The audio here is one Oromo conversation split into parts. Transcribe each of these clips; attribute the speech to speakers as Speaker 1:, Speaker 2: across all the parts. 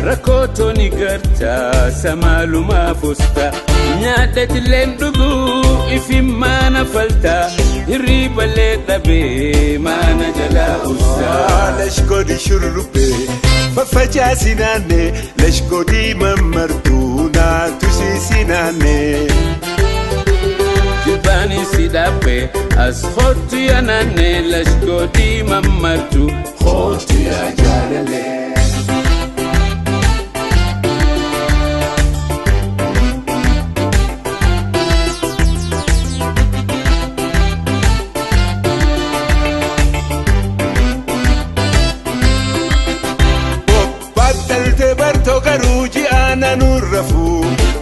Speaker 1: rakkootooni gartaa samaalumaa fusta nyaadhati leen dhuguu ifi maana faltaa hirriibalee dhabee maana jalaa ustaa
Speaker 2: lashkoodii shurrubbee faffacaasi naannee lashkoodii mammartuu naatu siisi naannee
Speaker 1: jilbaanii si dhaabbee as hoottu yaa naannee lashkoodii mammartuu hoottu yaa jaalalee.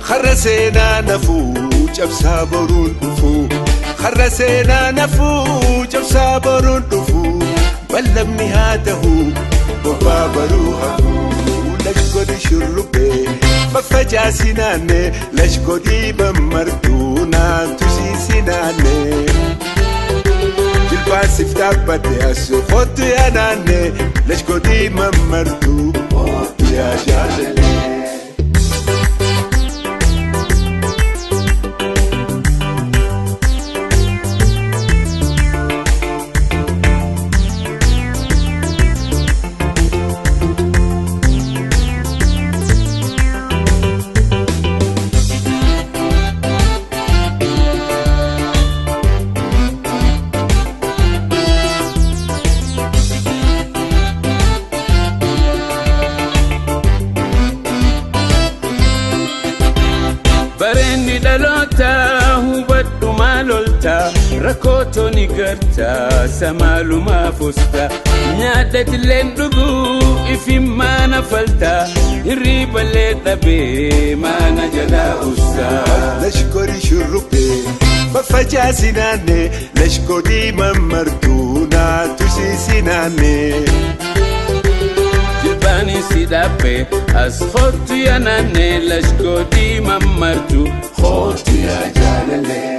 Speaker 2: خرّ سينا نفو جبسا برون دفو خرّ سينا نفو جبسا برون دفو بلمني هاته وفا بروها لشكودي شربي مفجع سناني لشكودي بمرتونا تسي سناني جلباس افتاك بدي أسفوت يا ناني لشكودي ممرتو يا جالي
Speaker 1: bareenni dhalootaa hubadhu maaloltaa rakkootooni gartaa samaalumaa fusta nyaadhati leen dhuguu ifi maana faltaa hirriibalee dhabee maana jalaa ustaa
Speaker 2: lashkoodii shurrubbee faffacaasi naannee lashkoodii mammartuu naatu siisi naannee
Speaker 1: jilbaanii si dhaabbee as hoottu yaa naannee lashkoodii mammartuu hoottu yaa jaalalee.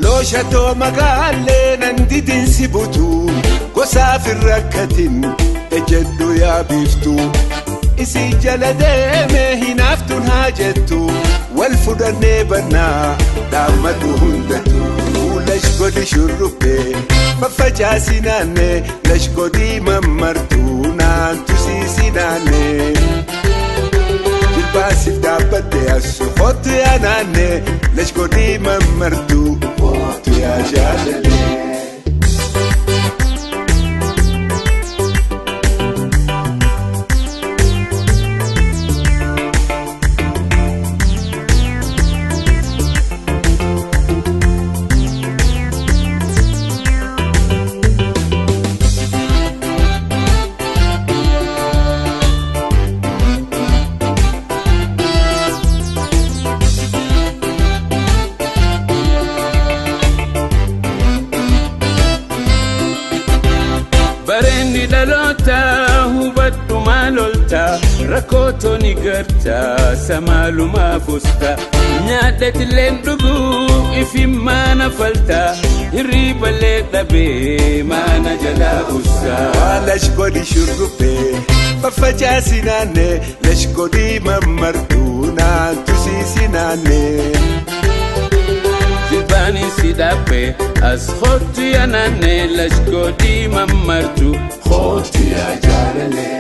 Speaker 2: looshatoo magaalee nandidin si butuu gosaaf hin rakkatin ejeddu yaa biiftuu isii jala deemee hinaaftuun haa jettu wal fudhannee bannaa dhaammatu hundatu lashkoodii shurrubbee faffacaasi naannee lashkoodii mammartuu naantu siisi naannee jilbaasiif dhaabbadde asu hoottu yaa naannee lashkoodii mammartuu hoottu yaa jaalalee.
Speaker 1: bareenni dhalootaa hubadhu maaloltaa rakkootooni gartaa samaalumaa fusta nyaadhati leen dhuguu ifi maana faltaa hirriibalee dhabee maana jalaa ustaa
Speaker 2: lashkoodii shurrubbee faffacaasi naannee lashkoodii mammartuu naantu siisi naannee
Speaker 1: jilbaanii si dhaabbee as hoottu yaa naannee lashkoodii mammartuu hoottu yaa jaalalee.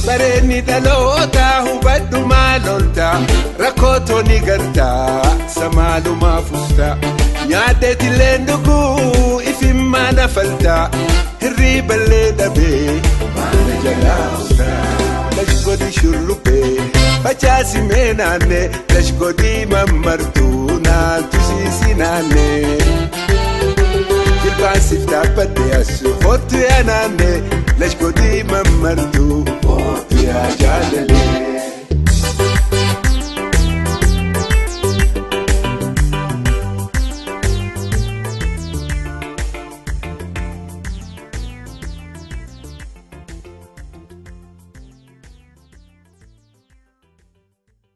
Speaker 2: bareenni dhalootaa hubadhu maaloltaa rakkootooni gartaa samaalumaa fusta nyaadhati leen dhuguu ifi maana faltaa hirriibalee dhabee maana jalaa ustaa lashkoodii shurrubbee facaasi mee naannee lashkoodii mammartuu naantu siisi naannee jilbaasiif dhaabbadde asu hoottu yaa naannee lashkoodii mammartuu